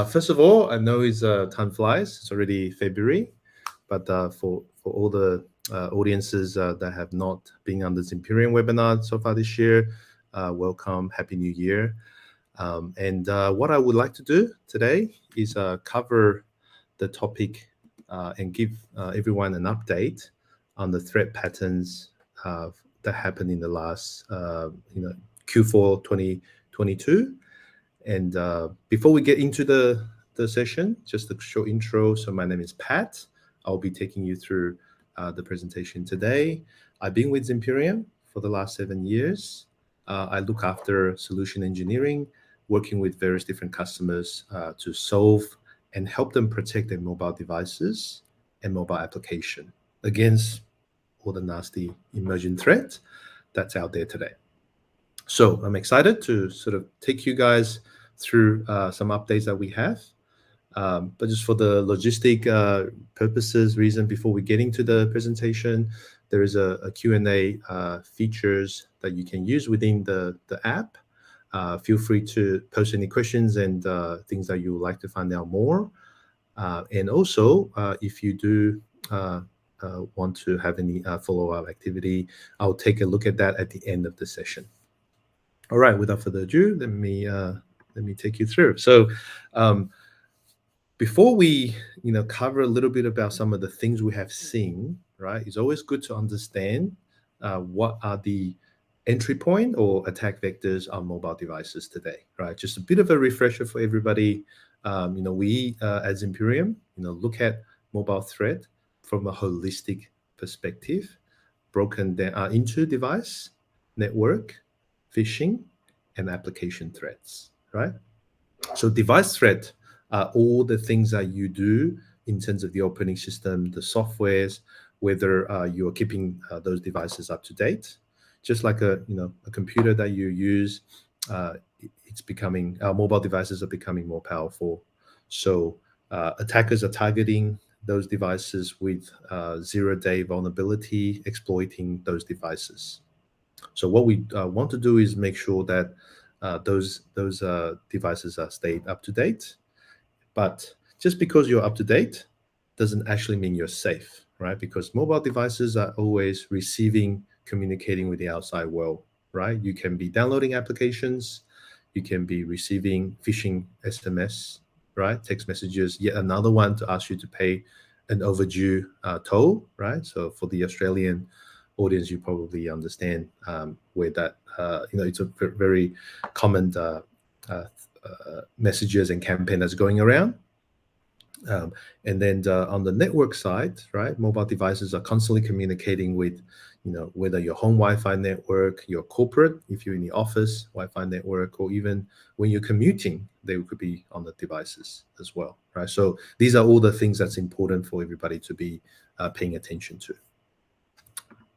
First of all, I know time flies. It's already February, but for all the audiences that have not been on this Imperium webinar so far this year, welcome, Happy New Year. And what I would like to do today is cover the topic and give everyone an update on the threat patterns that happened in the last, Q4 2022. And before we get into the session, just a short intro. So my name is Pat. I'll be taking you through the presentation today. I've been with Imperium for the last 7 years. I look after solution engineering, working with various different customers to solve and help them protect their mobile devices and mobile application against all the nasty emerging threats that's out there today. So I'm excited to sort of take you guys through some updates that we have. But just for the logistic purposes, reason before we get into the presentation, there is a Q&A features that you can use within the app. Feel free to post any questions and things that you would like to find out more. And also, if you do want to have any follow-up activity, I'll take a look at that at the end of the session. All right, without further ado, let me take you through. So before we cover a little bit about some of the things we have seen, right, it's always good to understand what are the entry point or attack vectors on mobile devices today, right? Just a bit of a refresher for everybody. We as Imperium, look at mobile threat from a holistic perspective, broken down into device, network, phishing, and application threats, right? So device threat are all the things that you do in terms of the operating system, the softwares, whether you are keeping those devices up to date. Just like a computer that you use, it's becoming, our mobile devices are becoming more powerful. So attackers are targeting those devices with zero-day vulnerability, exploiting those devices. So what we want to do is make sure that those devices are stayed up to date. But just because you're up to date doesn't actually mean you're safe, right? Because mobile devices are always receiving, communicating with the outside world, right? You can be downloading applications, you can be receiving phishing SMS, right? Text messages, yet another one to ask you to pay an overdue toll, right? So for the Australian audience, you probably understand where that, it's a very common messages and campaign that's going around. And then on the network side, right, mobile devices are constantly communicating with, whether your home Wi-Fi network, your corporate, if you're in the office, Wi-Fi network, or even when you're commuting, they could be on the devices as well, right? So these are all the things that's important for everybody to be paying attention to.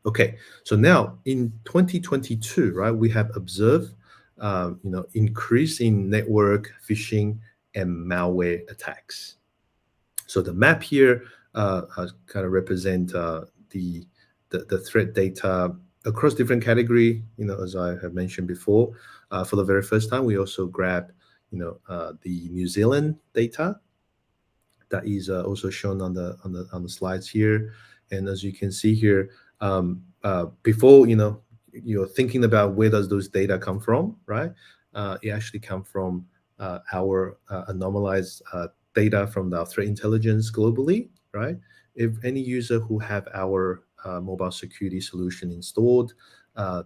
Okay, so now in 2022, right, we have observed, increase in network phishing and malware attacks. So the map here kind of represent the threat data across different category. As I have mentioned before, for the very first time, we also grab, the New Zealand data that is also shown on the slides here. And as you can see here, before you're thinking about where does those data come from, right? It actually come from our anomalized data from the threat intelligence globally, right? If any user who have our mobile security solution installed,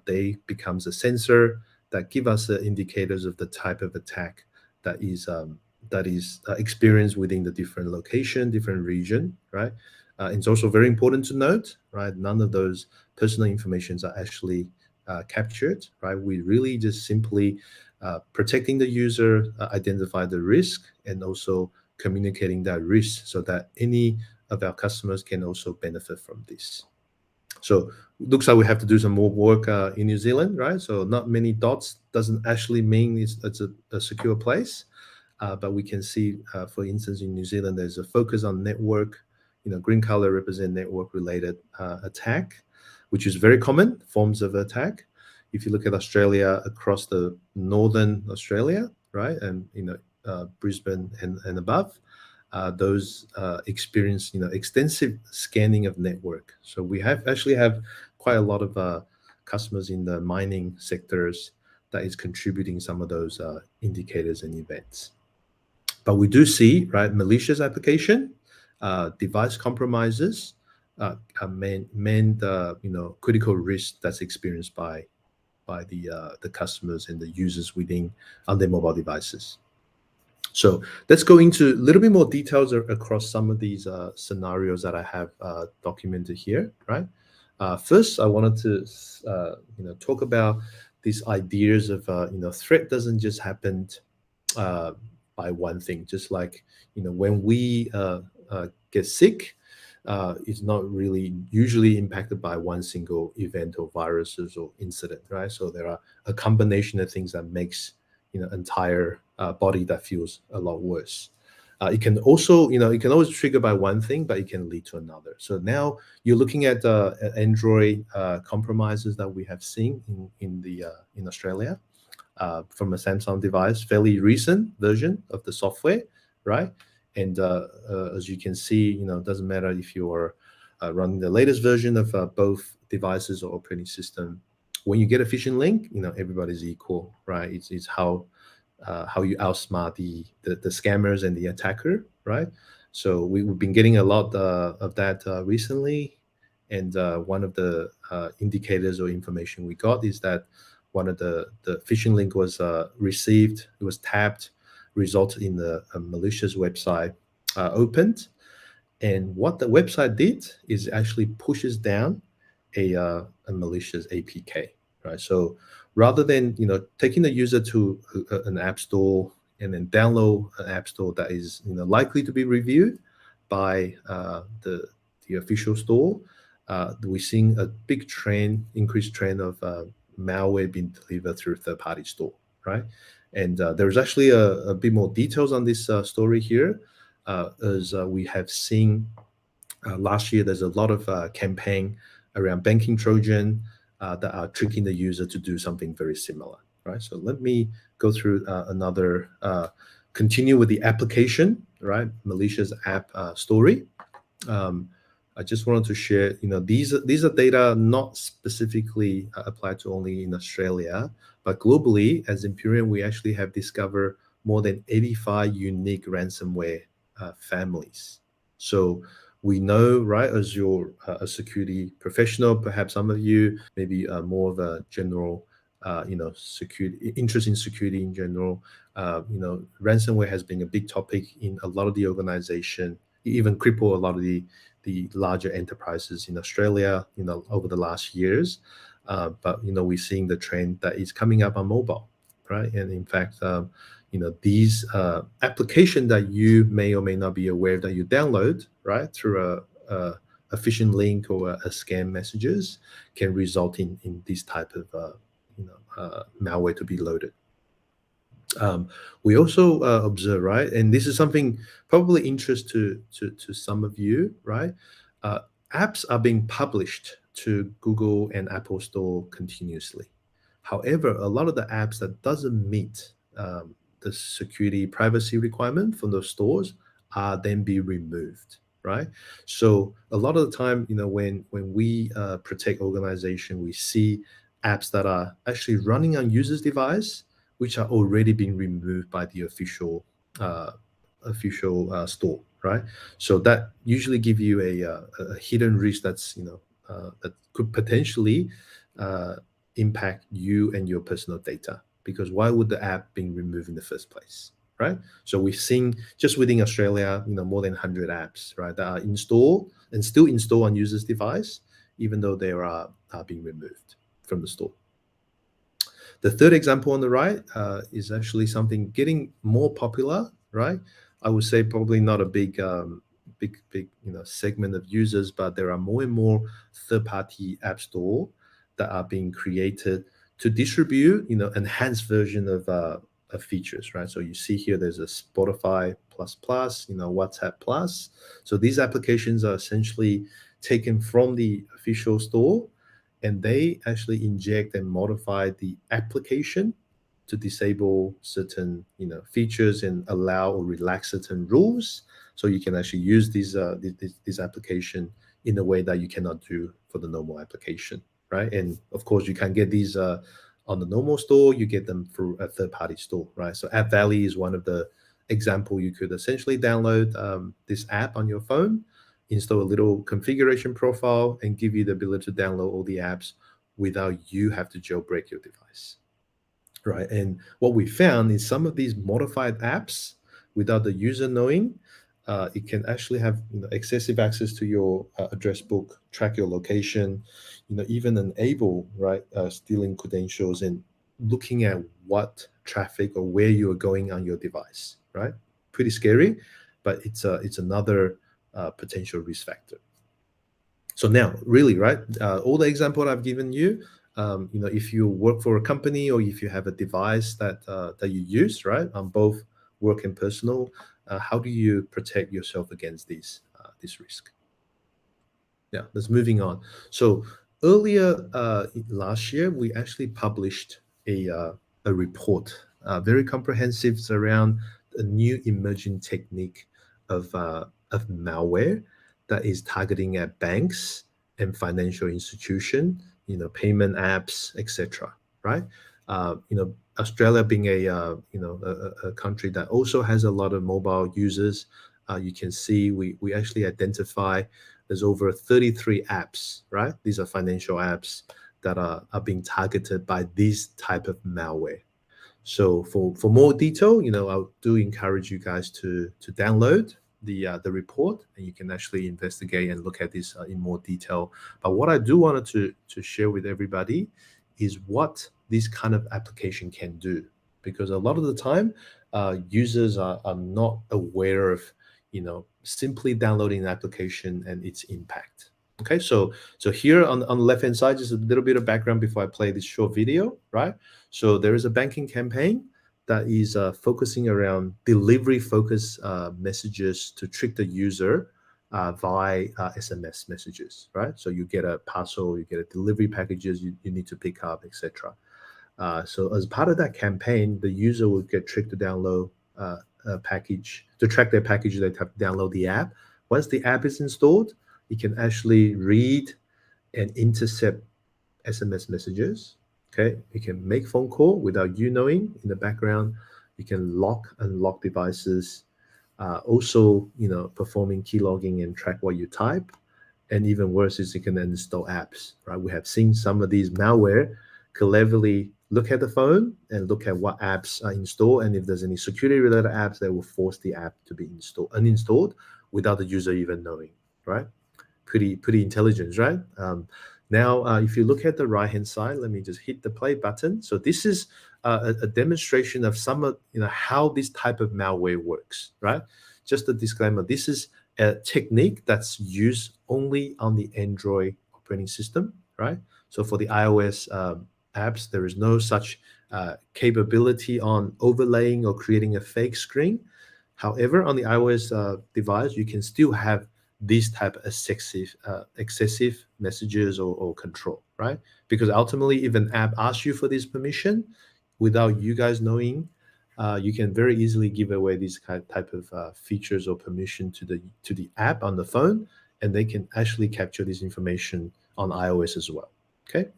they becomes a sensor that give us indicators of the type of attack that is experienced within the different location, different region, right? It's also very important to note, right? None of those personal informations are actually captured, right? We really just simply protecting the user, identify the risk, and also communicating that risk so that any of our customers can also benefit from this. So looks like we have to do some more work in New Zealand, right? So not many dots doesn't actually mean it's a secure place, but we can see, for instance, in New Zealand, there's a focus on network. Green color represent network-related attack, which is very common forms of attack. If you look at Australia, across the northern Australia, right, and Brisbane and above, those experience extensive scanning of network. So we actually have quite a lot of customers in the mining sectors that is contributing some of those indicators and events. But we do see, right, malicious application, device compromises, critical risk that's experienced by the customers and the users within on their mobile devices. So let's go into a little bit more details across some of these scenarios that I have documented here, right? First, I wanted to talk about these ideas of threat doesn't just happen uh, by one thing. Just like when we get sick, it's not really usually impacted by one single event or viruses or incident, right? So there are a combination of things that makes entire body that feels a lot worse. It can also, it can always trigger by one thing, but it can lead to another. So now you're looking at Android compromises that we have seen in Australia from a Samsung device, fairly recent version of the software, right? And as you can see, it doesn't matter if you're running the latest version of both devices or operating system. When you get a phishing link, everybody's equal, right? It's how you outsmart the scammers and the attacker, right? So we've been getting a lot of that recently, and one of the indicators or information we got is that one of the phishing link was received, it was tapped, resulted in a malicious website opened, and what the website did is actually pushes down a malicious APK, right? So rather than taking the user to an app store and then download an app store that is likely to be reviewed by the official store, we're seeing a big trend, increased trend of malware being delivered through third-party store, right? And there's actually a bit more details on this story here, as we have seen last year. There's a lot of campaign around banking Trojan that are tricking the user to do something very similar, right? So let me go through continue with the application, right? Malicious app story. Um, I just wanted to share, these are data not specifically applied to only in Australia, but globally, as Imperium, we actually have discovered more than 85 unique ransomware families. So we know, right, as you're a security professional, perhaps some of you maybe more of a general, security interest in security in general. Ransomware has been a big topic in a lot of the organization, even cripple a lot of the larger enterprises in Australia, over the last years. But we're seeing the trend that is coming up on mobile, right? And in fact, these application that you may or may not be aware that you download, right, through a phishing link or a scam messages can result in this type of malware to be loaded. We also observe, right, and this is something probably interest to some of you, right? Uh, Apps are being published to Google and Apple Store continuously. However, a lot of the apps that doesn't meet the security privacy requirement from those stores are then be removed, right? So a lot of the time, when we protect organization, we see apps that are actually running on users' device which are already being removed by the uh, official store, right? So that usually give you a hidden risk that's that could potentially uh, impact you and your personal data. Because why would the app being removed in the first place, right? So we've seen just within Australia, more than 100 apps, right, that are installed and still installed on users' device, even though they are being removed from the store. The third example on the right is actually something getting more popular, right? I would say probably not a big segment of users, but there are more and more third-party app store that are being created to distribute, enhanced version of features, right? So you see here, there's a Spotify plus plus, WhatsApp plus. So these applications are essentially taken from the official store, and they actually inject and modify the application to disable certain features and allow or relax certain rules, so you can actually use this application in a way that you cannot do for the normal application, right? And of course, you can get these on the normal store. You get them through a third-party store, right? So App Valley is one of the example. You could essentially download this app on your phone, install a little configuration profile, and give you the ability to download all the apps without you have to jailbreak your device, right? And what we found is some of these modified apps, without the user knowing, it can actually have excessive access to your address book, track your location, even enable, right, stealing credentials and looking at what traffic or where you are going on your device, right? Pretty scary, but it's another potential risk factor. So now, really, right, all the example I've given you, if you work for a company or if you have a device that you use, right, on both work and personal, how do you protect yourself against this risk? Yeah, let's moving on. So earlier last year, we actually published a report, very comprehensive. It's around a new emerging technique of malware that is targeting at banks and financial institution, payment apps, etc. Right? Australia being a country that also has a lot of mobile users, you can see we actually identify there's over 33 apps, right? These are financial apps that are being targeted by this type of malware. So for more detail, I do encourage you guys to download the report, and you can actually investigate and look at this in more detail. But what I do wanted to share with everybody is what this kind of application can do, because a lot of the time, users are not aware of simply downloading an application and its impact. Okay, so here on the left hand side, just a little bit of background before I play this short video, right? So there is a banking campaign that is focusing around delivery focused messages to trick the user via SMS messages, right? So you get a parcel, you get a delivery packages you need to pick up, etc. So as part of that campaign, the user will get tricked to download a package. To track their package, they have to download the app. Once the app is installed, you can actually read and intercept SMS messages. Okay, you can make phone call without you knowing in the background. You can lock, unlock devices. Also, performing key logging and track what you type. And even worse is you can install apps, right? We have seen some of these malware cleverly look at the phone and look at what apps are installed. And if there's any security related apps, they will force the app to be uninstalled without the user even knowing, right? Pretty intelligent, right? Now, if you look at the right hand side, let me just hit the play button. So this is a demonstration of some of how this type of malware works, right? Just a disclaimer: this is a technique that's used only on the Android operating system, right? So for the iOS apps, there is no such capability on overlaying or creating a fake screen. However, on the iOS device, you can still have these type of excessive messages or control, right? Because ultimately, if an app asks you for this permission without you guys knowing, you can very easily give away these type of features or permission to the app on the phone, and they can actually capture this information on iOS as well. Okay.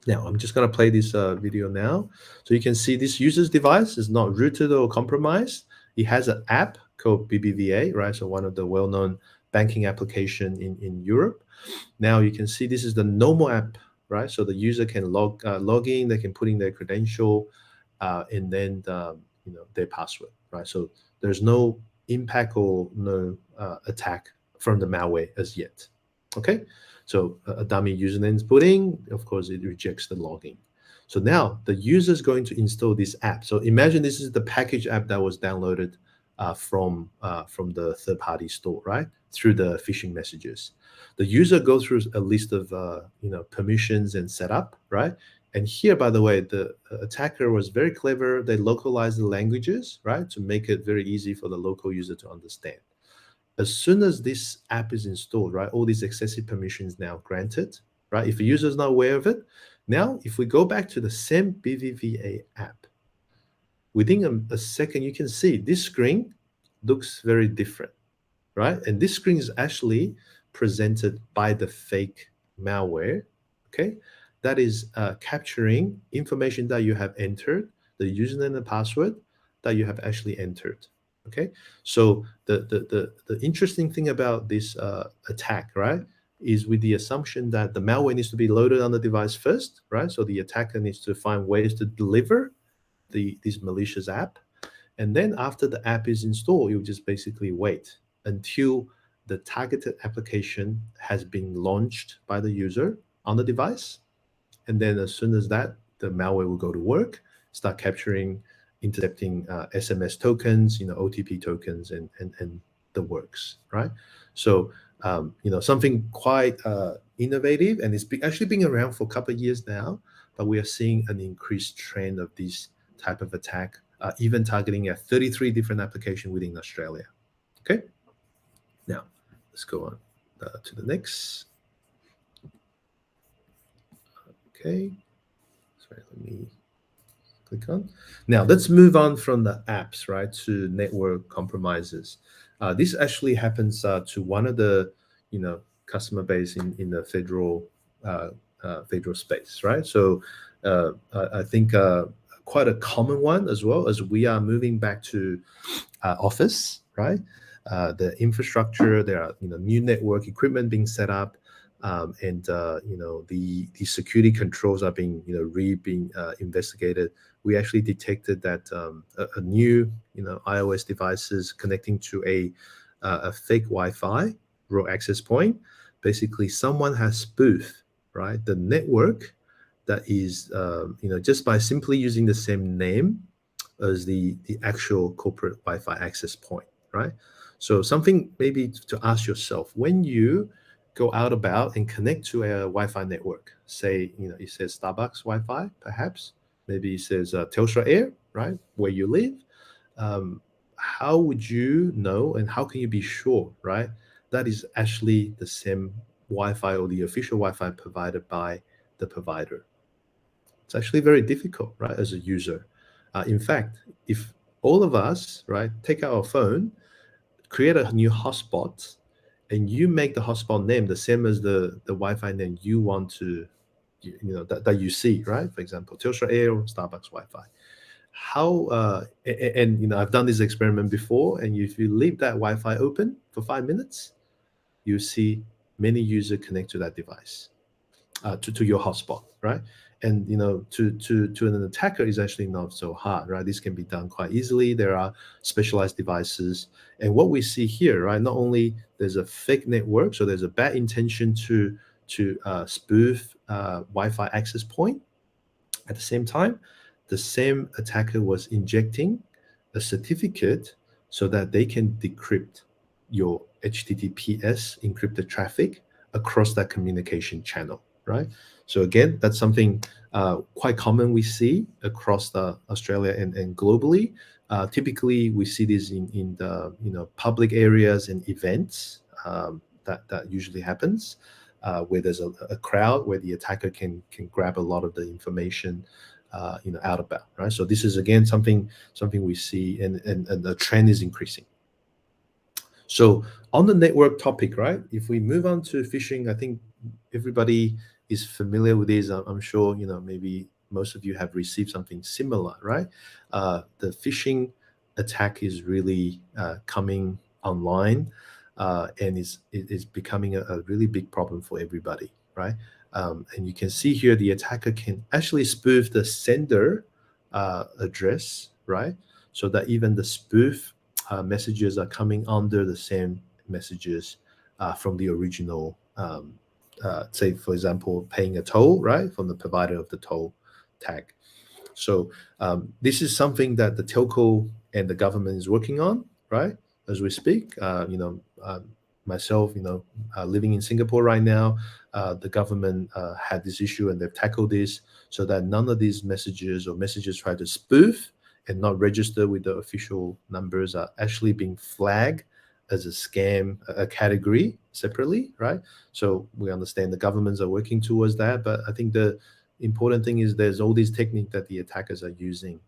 Now, I'm just going to play this video now. So you can see this user's device is not rooted or compromised. It has an app called BBVA, right? So one of the well-known banking application in Europe. Now you can see this is the normal app, right? So the user can log in, they can put in their credential, and then their password, right? So there's no impact or no attack from the malware as yet. Okay, so a dummy username is put in. Of course, it rejects the login. So now the user is going to install this app. So imagine this is the package app that was downloaded from the third-party store, right? Through the phishing messages. The user goes through a list of permissions and setup, right? And here, by the way, the attacker was very clever. They localized the languages, right, to make it very easy for the local user to understand. As soon as this app is installed, right, all these excessive permissions now granted, right? If a user is not aware of it, now if we go back to the same BVVA app, within a second, you can see this screen looks very different, right? And this screen is actually presented by the fake malware, okay? That is capturing information that you have entered, the username and password that you have actually entered, okay? So the interesting thing about this attack, right, is with the assumption that the malware needs to be loaded on the device first, right? So the attacker needs to find ways to deliver this malicious app, and then after the app is installed, you just basically wait until the targeted application has been launched by the user on the device. And then as soon as that, the malware will go to work, start capturing, intercepting SMS tokens, OTP tokens, and the works, right? So, something quite innovative, and actually been around for a couple of years now, but we are seeing an increased trend of this type of attack, even targeting at 33 different applications within Australia. Okay, now let's go on to the next. Okay, sorry, let me click on. Now let's move on from the apps, right, to network compromises. This actually happens to one of the, customer base in the uh, federal space, right? So I think quite a common one as well, as we are moving back to office, right? The infrastructure, there are new network equipment being set up, and the security controls are being being investigated. We actually detected that a new iOS devices connecting to a fake Wi-Fi road access point. Basically, someone has spoofed, right, the network that is just by simply using the same name as the actual corporate Wi-Fi access point, right? So something maybe to ask yourself when you go out about and connect to a Wi-Fi network. Say, it says Starbucks Wi-Fi, perhaps. Maybe it says Telstra Air, right, where you live. How would you know, and how can you be sure, right, that is actually the same Wi-Fi or the official Wi-Fi provided by the provider? It's actually very difficult, right, as a user. In fact, if all of us, right, take out our phone, create a new hotspot, and you make the hotspot name the same as the Wi-Fi name you want to, that you see, right? For example, Telstra Air or Starbucks Wi-Fi. How and I've done this experiment before, and if you leave that Wi-Fi open for 5 minutes, you see many users connect to that device, to your hotspot, right? And to an attacker is actually not so hard, right? This can be done quite easily. There are specialized devices, and what we see here, right? Not only there's a fake network, so there's a bad intention to spoof Wi-Fi access point. At the same time, the same attacker was injecting a certificate so that they can decrypt your HTTPS encrypted traffic across that communication channel, right? So again, that's something quite common we see across the Australia and globally. Typically, we see this in the public areas and events, that usually happens, where there's a crowd where the attacker can grab a lot of the information out about, right? So this is again something we see, and the trend is increasing. So on the network topic, right? If we move on to phishing, I think everybody is familiar with this. I'm sure maybe most of you have received something similar, right? The phishing attack is really coming online, and is becoming a really big problem for everybody, right? And you can see here the attacker can actually spoof the sender address, right? So that even the spoof messages are coming under the same messages from the original, say, for example, paying a toll, right, from the provider of the toll tag. So this is something that the telco and the government is working on, right, as we speak. Myself, living in Singapore right now, the government had this issue, and they've tackled this so that none of these messages or messages try to spoof and not register with the official numbers are actually being flagged as a scam, a category separately, right? So we understand the governments are working towards that, but I think the important thing is there's all these techniques that the attackers are using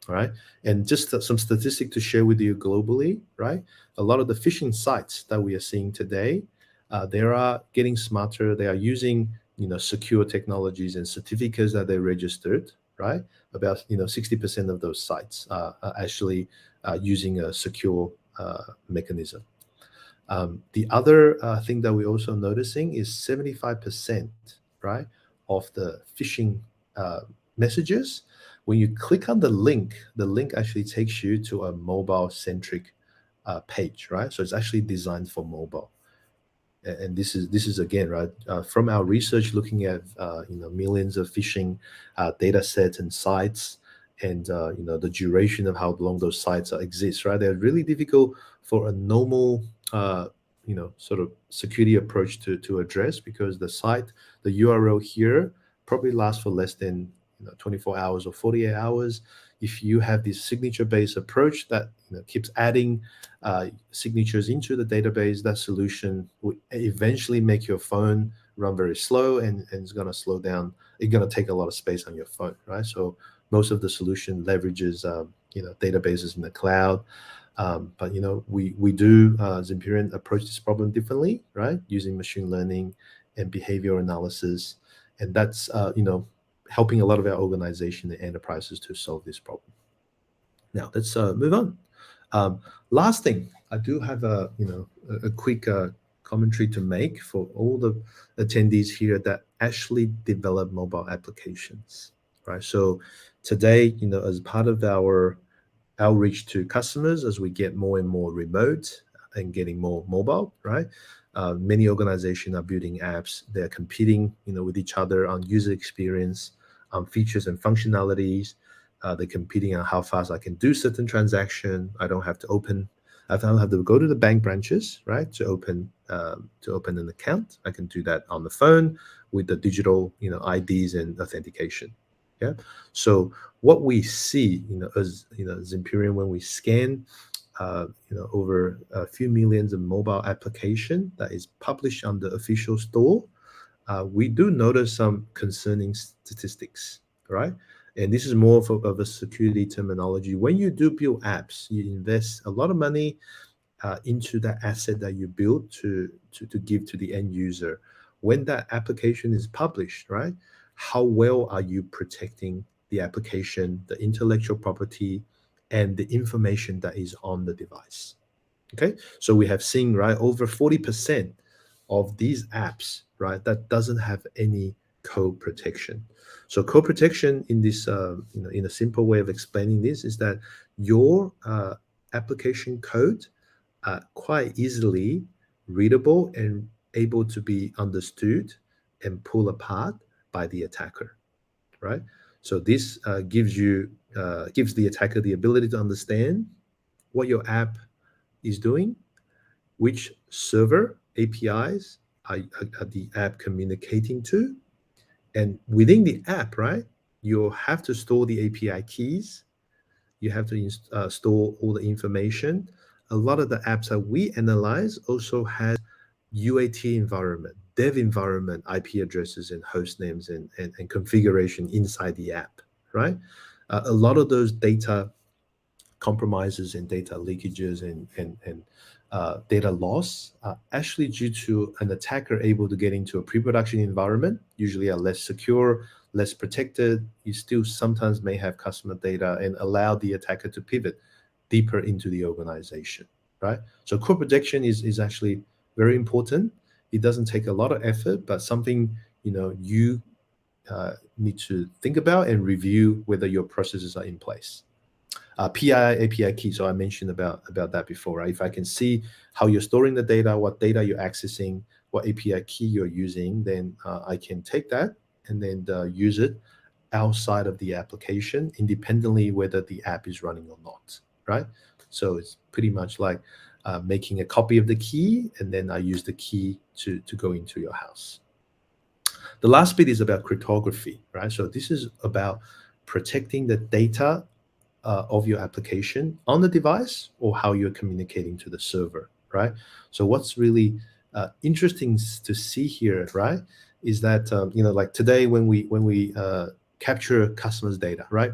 right? And just some statistic to share with you globally, right? A lot of the phishing sites that we are seeing today, they are getting smarter. They are using, secure technologies and certificates that they registered, right? About, 60% of those sites are actually using a secure mechanism. The other thing that we're also noticing is 75%, right, of the phishing uh, messages. When you click on the link actually takes you to a mobile centric page, right? So it's actually designed for mobile. And this is again, right, from our research looking at millions of phishing data sets and sites, and the duration of how long those sites exist, right? They're really difficult for a normal sort of security approach to address, because the URL here probably lasts for less than 24 hours or 48 hours. If you have this signature based approach that keeps adding signatures into the database, that solution will eventually make your phone run very slow, and it's going to slow down. It's going to take a lot of space on your phone, right? So most of the solution leverages databases in the cloud. But we do Zimperian approach this problem differently, right? Using machine learning and behavioral analysis, and that's helping a lot of our organization and enterprises to solve this problem. Now let's move on. Um, Last thing, I do have a quick commentary to make for all the attendees here that actually develop mobile applications, right? So today, as part of our outreach to customers, as we get more and more remote and getting more mobile, right? Many organizations are building apps. They're competing, with each other on user experience, on features and functionalities. They're competing on how fast I can do certain transaction. I don't have to go to the bank branches, right, to open an account. I can do that on the phone with the digital, IDs and authentication. Yeah. So what we see, as Zimperian, when we scan, over a few millions of mobile application that is published on the official store, we do notice some concerning statistics, right? And this is more of a security terminology. When you do build apps, you invest a lot of money into that asset that you build to give to the end user. When that application is published, right? How well are you protecting the application, the intellectual property, and the information that is on the device? Okay, so we have seen, right, over 40% of these apps, right, that doesn't have any code protection. So code protection in this, in a simple way of explaining this, is that your application code quite easily readable and able to be understood and pulled apart by the attacker, right? So this gives the attacker the ability to understand what your app is doing, which server APIs are the app communicating to, and within the app, right, you have to store the API keys. You have to store all the information. A lot of the apps that we analyze also has UAT environment, dev environment, IP addresses and host names and configuration inside the app, right? A lot of those data compromises and data leakages and data loss are actually due to an attacker able to get into a pre-production environment, usually are less secure, less protected. You still sometimes may have customer data, and allow the attacker to pivot deeper into the organization, right? So core protection is actually very important. It doesn't take a lot of effort, but something you need to think about and review whether your processes are in place. PII API key. So I mentioned about that before, right? If I can see how you're storing the data, what data you're accessing, what API key you're using, then I can take that and then use it outside of the application, independently whether the app is running or not, right? So it's pretty much like making a copy of the key, and then I use the key to go into your house. The last bit is about cryptography, right? So this is about protecting the data of your application on the device, or how you're communicating to the server, right? So what's really interesting to see here, right, is that like today when we capture customers' data, right?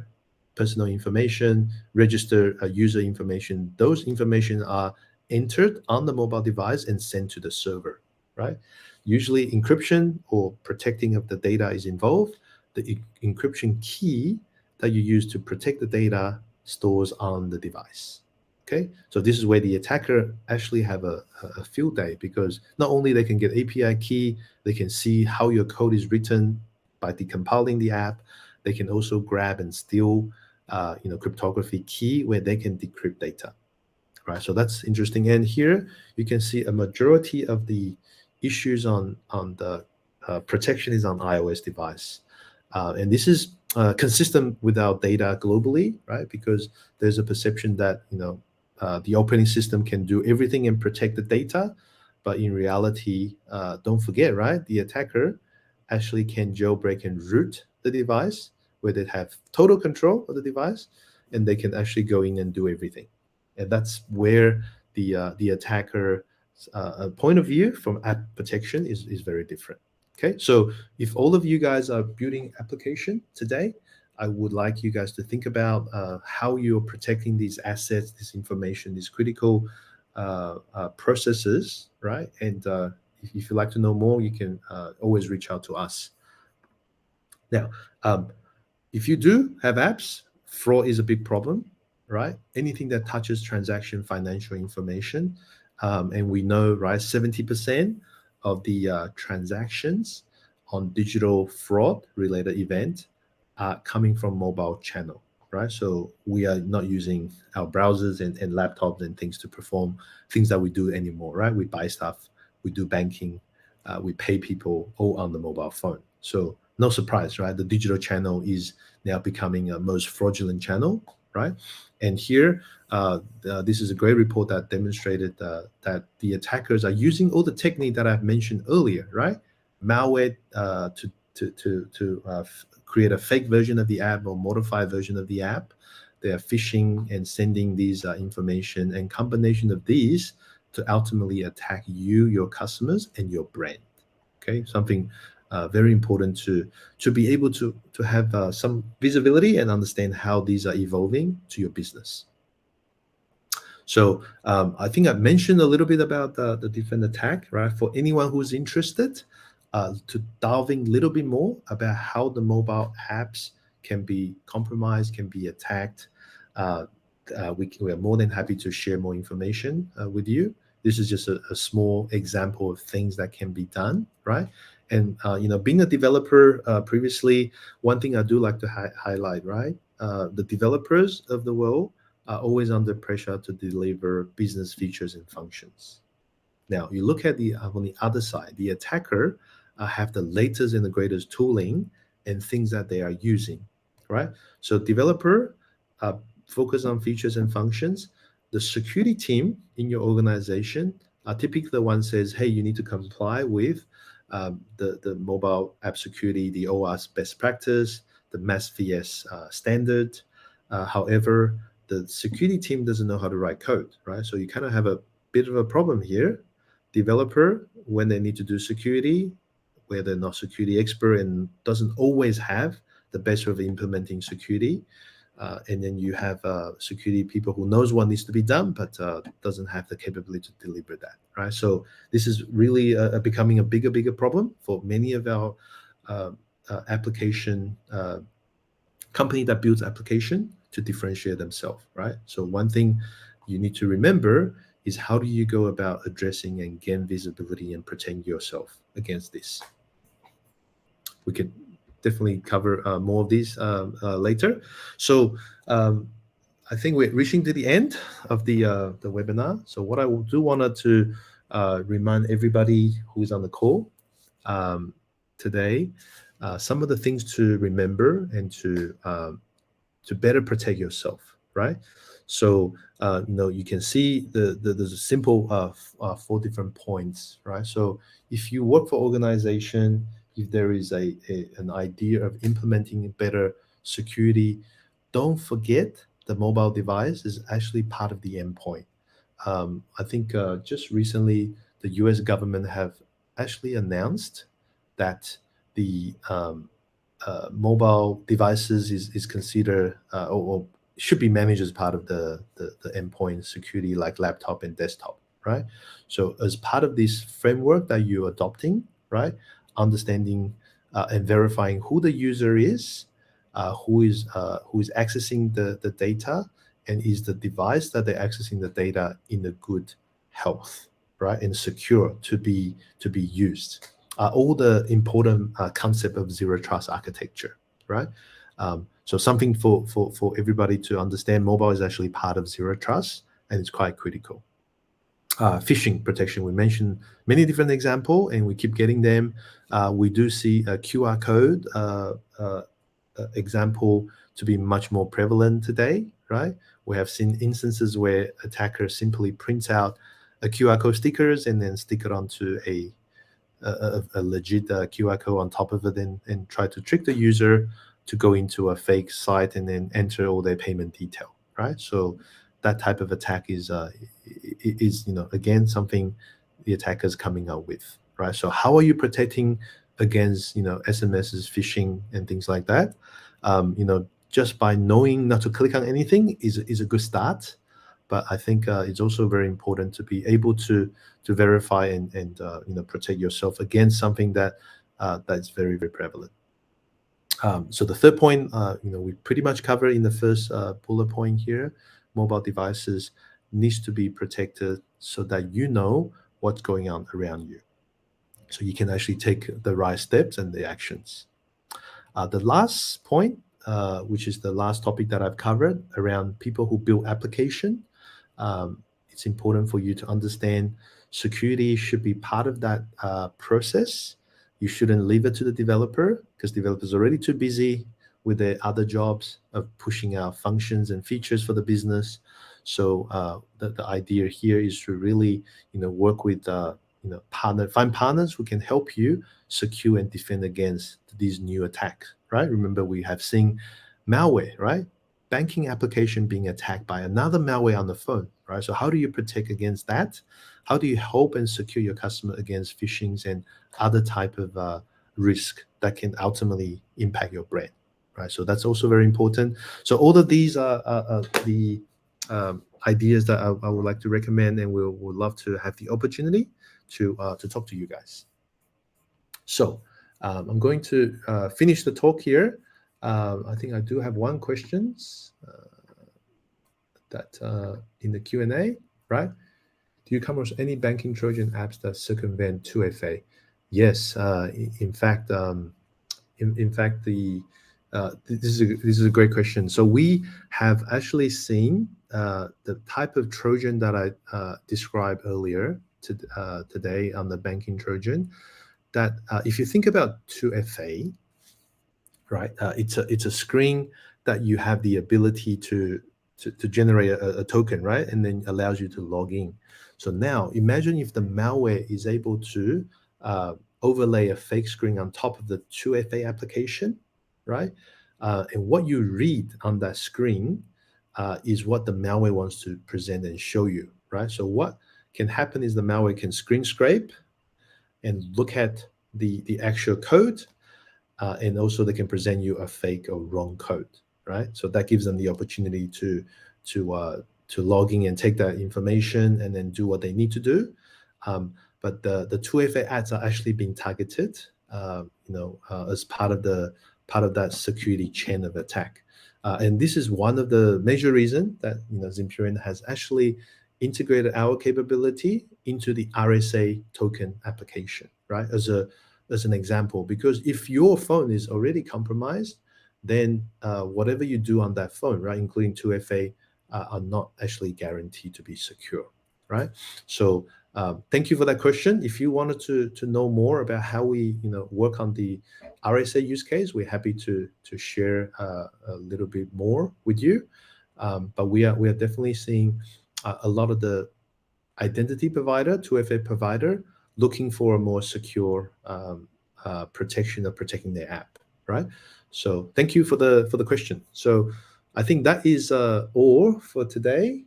personal information, register user information. Those information are entered on the mobile device and sent to the server, right? Usually encryption or protecting of the data is involved. The encryption key that you use to protect the data stores on the device. Okay, so this is where the attacker actually have a field day, because not only they can get API key, they can see how your code is written by decompiling the app. They can also grab and steal, cryptography key where they can decrypt data. Right, so that's interesting. And here you can see a majority of the issues on the protection is on iOS device, and this is consistent with our data globally, right? Because there's a perception that the operating system can do everything and protect the data, but in reality, don't forget, right? The attacker actually can jailbreak and root the device, where they have total control of the device, and they can actually go in and do everything. And that's where the attacker point of view from app protection is very different. Okay, so if all of you guys are building application today, I would like you guys to think about how you're protecting these assets, this information, these critical processes, right? And if you'd like to know more, you can always reach out to us. Now, if you do have apps, fraud is a big problem, right? Anything that touches transaction financial information, and we know, right, 70% of the transactions on digital fraud related event are coming from mobile channel, right? So we are not using our browsers and laptops and things to perform things that we do anymore, right? We buy stuff, we do banking, we pay people all on the mobile phone. So no surprise, right? The digital channel is now becoming a most fraudulent channel, right? And here, this is a great report that demonstrated that the attackers are using all the technique that I've mentioned earlier, right? Malware to create a fake version of the app or modified version of the app. They are phishing and sending these information, and combination of these to ultimately attack you, your customers, and your brand. Okay, something very important to be able to have some visibility and understand how these are evolving to your business. So I think I mentioned a little bit about the different attack, right? For anyone who's interested to delving a little bit more about how the mobile apps can be compromised, can be attacked, we are more than happy to share more information with you. This is just a small example of things that can be done, right? And being a developer previously, one thing I do like to highlight, right? The developers of the world are always under pressure to deliver business features and functions. Now, you look at on the other side, the attacker have the latest and the greatest tooling and things that they are using, right? So developer focus on features and functions. The security team in your organization are typically the one says, hey, you need to comply with the mobile app security, the OWASP best practice, the MASVS standard. However, the security team doesn't know how to write code, right? So you kind of have a bit of a problem here. Developer, when they need to do security, where they're not security expert and doesn't always have the best way of implementing security. And then you have security people who knows what needs to be done, but doesn't have the capability to deliver that, right? So this is really becoming a bigger problem for many of our application company that builds application to differentiate themselves, right? So one thing you need to remember is how do you go about addressing and gain visibility and protect yourself against this? We could definitely cover more of these later. So I think we're reaching to the end of the webinar. So what I do wanted to remind everybody who's on the call today, some of the things to remember and to better protect yourself, right? So you can see there's a simple 4 different points, right? So if you work for organization, if there is an idea of implementing better security, don't forget the mobile device is actually part of the endpoint. I think just recently the U.S. government have actually announced that the mobile devices is considered or should be managed as part of the endpoint security, like laptop and desktop, right? So as part of this framework that you're adopting, right, understanding and verifying who the user is, who is accessing the data, and is the device that they're accessing the data in a good health, right, and secure to be used. All the important concept of zero trust architecture, right? So something for everybody to understand. Mobile is actually part of zero trust, and it's quite critical. Phishing protection. We mentioned many different examples, and we keep getting them. We do see a QR code example to be much more prevalent today, right? We have seen instances where attackers simply print out a QR code stickers and then stick it onto a legit QR code on top of it, and try to trick the user to go into a fake site and then enter all their payment detail, right? So that type of attack is again something the attackers coming out with, right? So how are you protecting against SMSs, phishing, and things like that? Just by knowing not to click on anything is a good start. But I think it's also very important to be able to verify and protect yourself against something that's very, very prevalent. So the third point, we pretty much covered in the first bullet point here. Mobile devices needs to be protected so that you know what's going on around you, so you can actually take the right steps and the actions. The last point, which is the last topic that I've covered around people who build application, it's important for you to understand security should be part of that process. You shouldn't leave it to the developer, because developers are already too busy with their other jobs of pushing out functions and features for the business. So the idea here is to really work with find partners who can help you secure and defend against these new attacks, right? Remember, we have seen malware, right? Banking application being attacked by another malware on the phone, right? So how do you protect against that? How do you help and secure your customer against phishings and other type of risk that can ultimately impact your brand, right? So that's also very important. So all of these are the ideas that I would like to recommend, and we'll love to have the opportunity to talk to you guys. So I'm going to finish the talk here. I think I do have one questions that in the Q&A, right? Do you come across any banking Trojan apps that circumvent 2FA? Yes, in fact, this is a great question. So we have actually seen the type of Trojan that I described earlier today on the banking Trojan. That if you think about 2FA, right? It's a screen that you have the ability to generate a token, right? And then allows you to log in. So now imagine if the malware is able to overlay a fake screen on top of the 2FA application, right? And what you read on that screen is what the malware wants to present and show you, right? So what can happen is the malware can screen scrape and look at the actual code, and also they can present you a fake or wrong code, right? So that gives them the opportunity to log in and take that information and then do what they need to do. But the 2FA ads are actually being targeted, as part of that security chain of attack. And this is one of the major reasons that Zimperian has actually integrated our capability into the RSA token application, right? As an example, because if your phone is already compromised, then whatever you do on that phone, right, including 2FA, are not actually guaranteed to be secure, right? So thank you for that question. If you wanted to know more about how we work on the RSA use case, we're happy to share a little bit more with you. But we are definitely seeing a lot of the identity provider, 2FA provider, looking for a more secure protection of protecting their app, right? So thank you for the question. So I think that is all for today.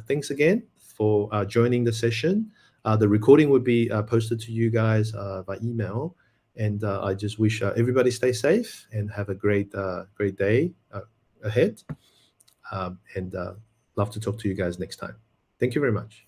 Thanks again for joining the session. The recording will be posted to you guys by email. And I just wish everybody stay safe and have a great day ahead. And love to talk to you guys next time. Thank you very much.